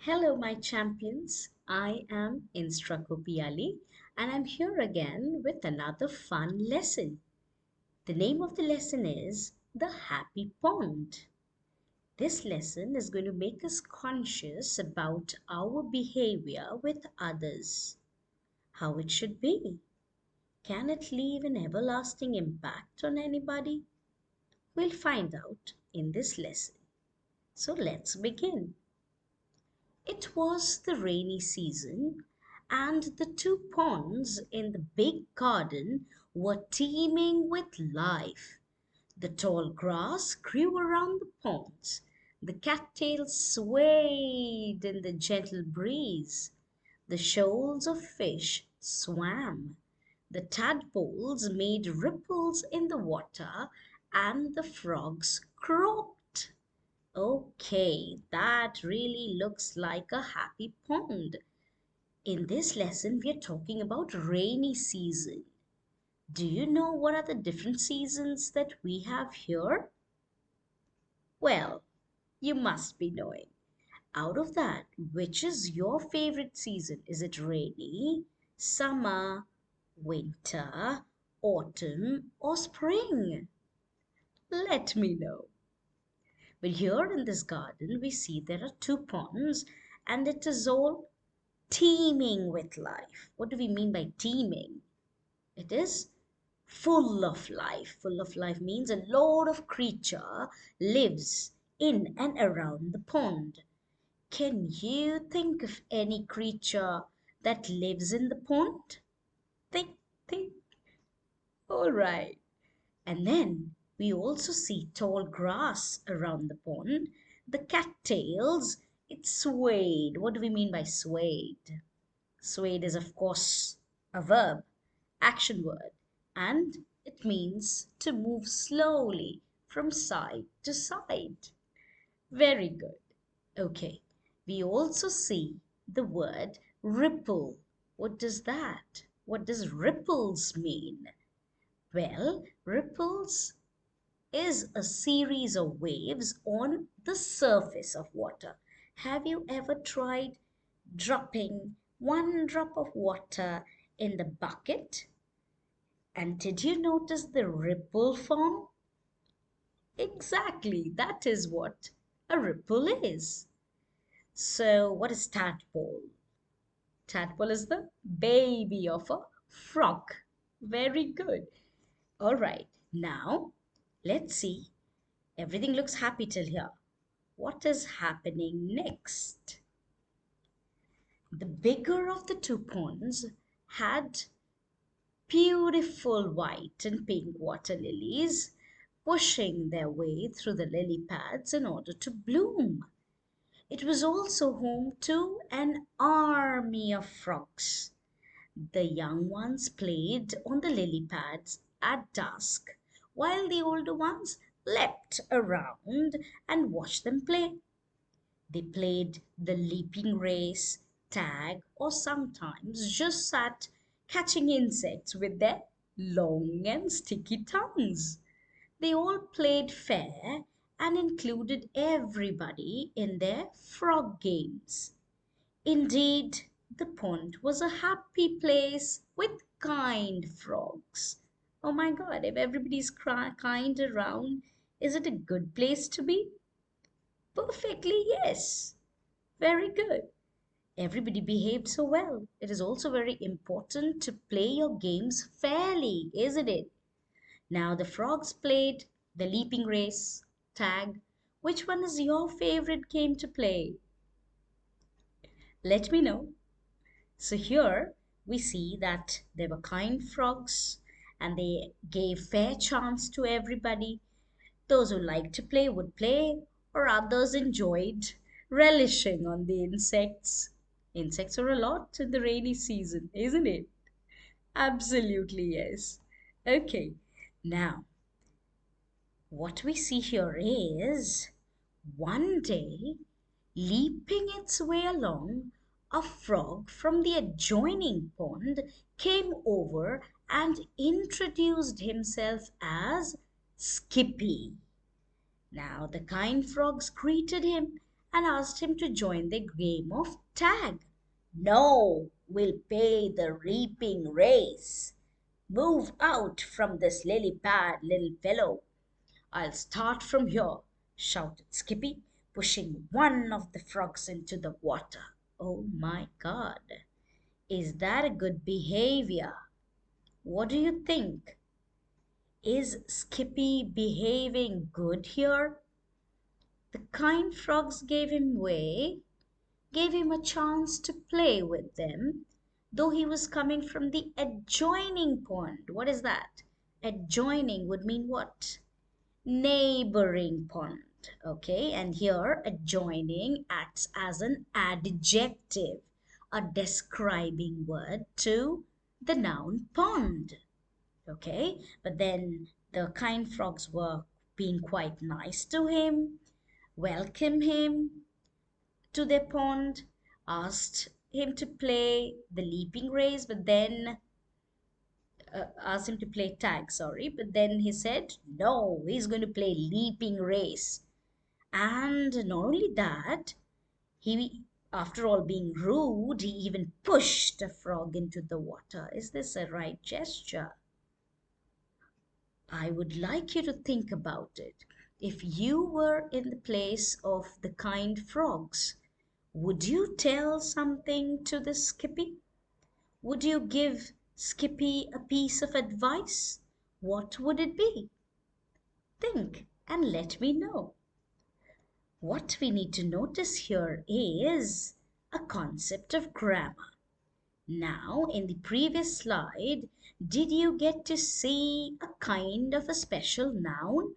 Hello, my champions. I am instrucko Piyali, and I'm here again with another fun lesson. The name of the lesson is The Happy Pond. This lesson is going to make us conscious about our behavior with others, how it should be. Can it leave an everlasting impact on anybody? We'll find out in this lesson. So let's begin. It was the rainy season, and the two ponds in the big garden were teeming with life. The tall grass grew around the ponds. The cattails swayed in the gentle breeze. The shoals of fish swam. The tadpoles made ripples in the water, and the frogs croaked. Okay, that really looks like a happy pond. In this lesson, we are talking about rainy season. Do you know what are the different seasons that we have here? Well, you must be knowing. Out of that, which is your favorite season? Is it rainy, summer, winter, autumn, or spring? Let me know. But here in this garden, we see there are two ponds, and it is all teeming with life. What do we mean by teeming? It is full of life. Full of life means a lot of creature lives in and around the pond. Can you think of any creature that lives in the pond? Think, think. All right. And then we also see tall grass around the pond. The cattails, it swayed. What do we mean by swayed? Swayed is, of course, a verb, action word, and it means to move slowly from side to side. Very good. Okay, we also see the word ripple. What does that? What does ripples mean? Well, ripples is a series of waves on the surface of water. Have you ever tried dropping one drop of water in the bucket? And did you notice the ripple form? Exactly, that is what a ripple is. So, what is tadpole? Tadpole is the baby of a frog. Very good. All right, now let's see. Everything looks happy till here. What is happening next? The bigger of the two ponds had beautiful white and pink water lilies pushing their way through the lily pads in order to bloom. It was also home to an army of frogs. The young ones played on the lily pads at dusk, while the older ones leapt around and watched them play. They played the leaping race, tag, or sometimes just sat catching insects with their long and sticky tongues. They all played fair and included everybody in their frog games. Indeed, the pond was a happy place with kind frogs. Oh my god, if everybody's kind around, is it a good place to be? Perfectly, yes. Very good. Everybody behaved so well. It is also very important to play your games fairly, isn't it? Now, the frogs played the leaping race, tag. Which one is your favorite game to play? Let me know. So, here we see that there were kind frogs and they gave fair chance to everybody. Those who liked to play would play, or others enjoyed relishing on the insects. Insects are a lot in the rainy season, isn't it? Absolutely, yes. Okay, now what we see here is one day, leaping its way along, a frog from the adjoining pond came over and introduced himself as Skippy. Now the kind frogs greeted him and asked him to join the game of tag. No, we'll pay the reaping race. Move out from this lily pad, little fellow. I'll start from here, shouted Skippy, pushing one of the frogs into the water. Oh my God, is that a good behavior? What do you think? Is Skippy behaving good here? The kind frogs gave him way, gave him a chance to play with them, though he was coming from the adjoining pond. What is that? Adjoining would mean what? Neighboring pond. Okay, and here adjoining acts as an adjective, a describing word to the noun pond. Okay, but then the kind frogs were being quite nice to him, welcome him to their pond, asked him to play the leaping race, but then asked him to play tag, sorry, but then he said no, he's going to play leaping race. And not only that, he, after all being rude, he even pushed a frog into the water. Is this a right gesture? I would like you to think about it. If you were in the place of the kind frogs, would you tell something to the Skippy? Would you give Skippy a piece of advice? What would it be? Think and let me know. What we need to notice here is a concept of grammar. Now, in the previous slide, did you get to see a kind of a special noun?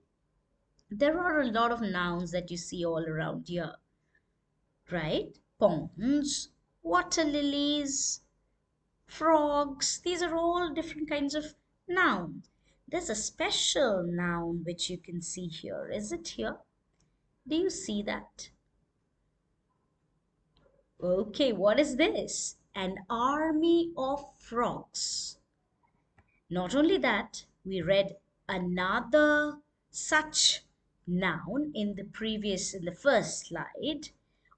There are a lot of nouns that you see all around here, right? Ponds, water lilies, frogs, these are all different kinds of nouns. There's a special noun which you can see here. Is it here? Do you see that? Okay, what is this? An army of frogs. Not only that, we read another such noun in the first slide,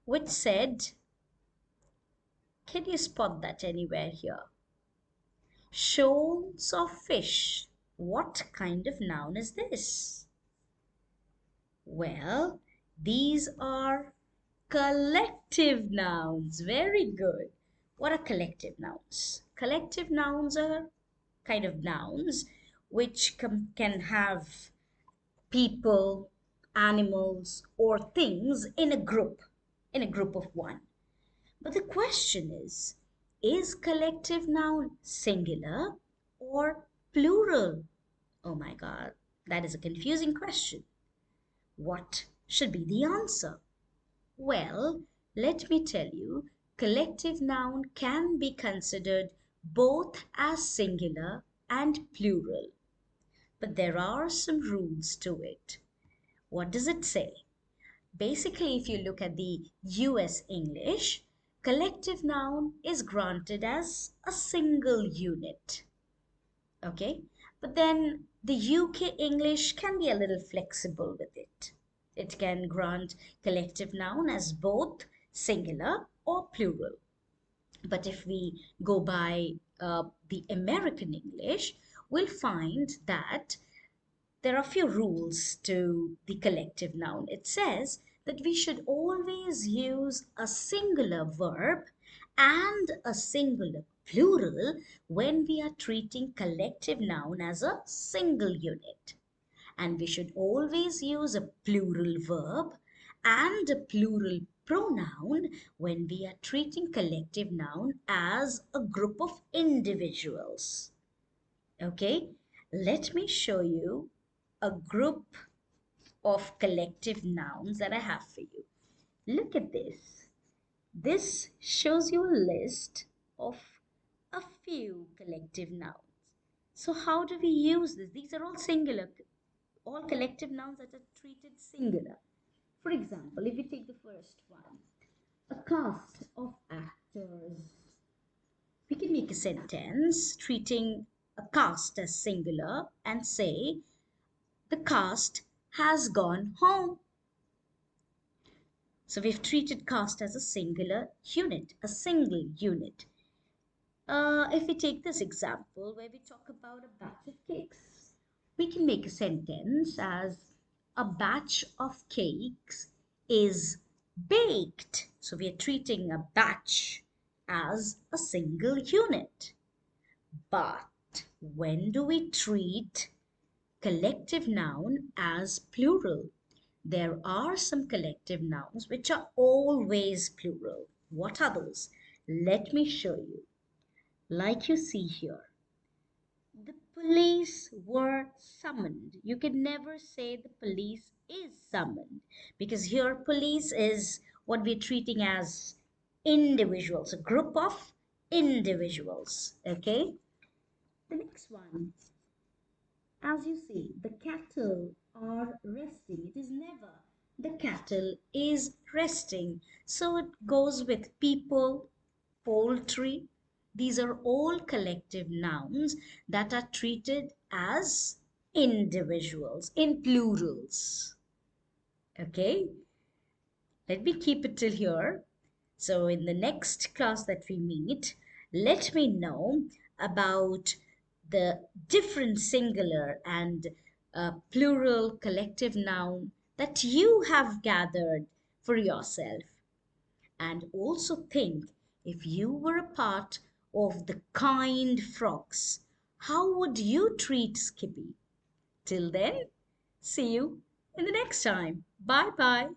which said, can you spot that anywhere here? Shoals of fish. What kind of noun is this? Well, these are collective nouns. Very good. What are collective nouns? Collective nouns are kind of nouns which can have people, animals, or things in a group of one. But the question is collective noun singular or plural? Oh my God, that is a confusing question. What should be the answer? Well, let me tell you, collective noun can be considered both as singular and plural. But there are some rules to it. What does it say? Basically, if you look at the US English, collective noun is granted as a single unit. Okay? But then the UK English can be a little flexible with it. It can grant collective noun as both singular or plural. But if we go by the American English, we'll find that there are a few rules to the collective noun. It says that we should always use a singular verb and a singular plural when we are treating collective noun as a single unit. And we should always use a plural verb and a plural pronoun when we are treating collective noun as a group of individuals. Okay, let me show you a group of collective nouns that I have for you. Look at this. This shows you a list of a few collective nouns. So how do we use this? These are all singular, all collective nouns that are treated singular. For example, if we take the first one, a cast of actors. We can make a sentence treating a cast as singular and say, the cast has gone home. So we've treated caste as a singular unit, a single unit. If we take this example where we talk about a batch of cakes, we can make a sentence as a batch of cakes is baked. So we are treating a batch as a single unit. But when do we treat collective noun as plural? There are some collective nouns which are always plural. What are those? Let me show you. Like you see here, the police were summoned. You can never say the police is summoned because here police is what we're treating as individuals, a group of individuals. Okay? The next one, as you see, the cattle are resting. It is never the cattle is resting. So it goes with people, poultry. These are all collective nouns that are treated as individuals in plurals. Okay, let me keep it till here. So, in the next class that we meet, let me know about the different singular and plural collective noun that you have gathered for yourself. And also think, if you were a part of the kind frogs, how would you treat Skippy? Till then, see you in the next time. Bye bye.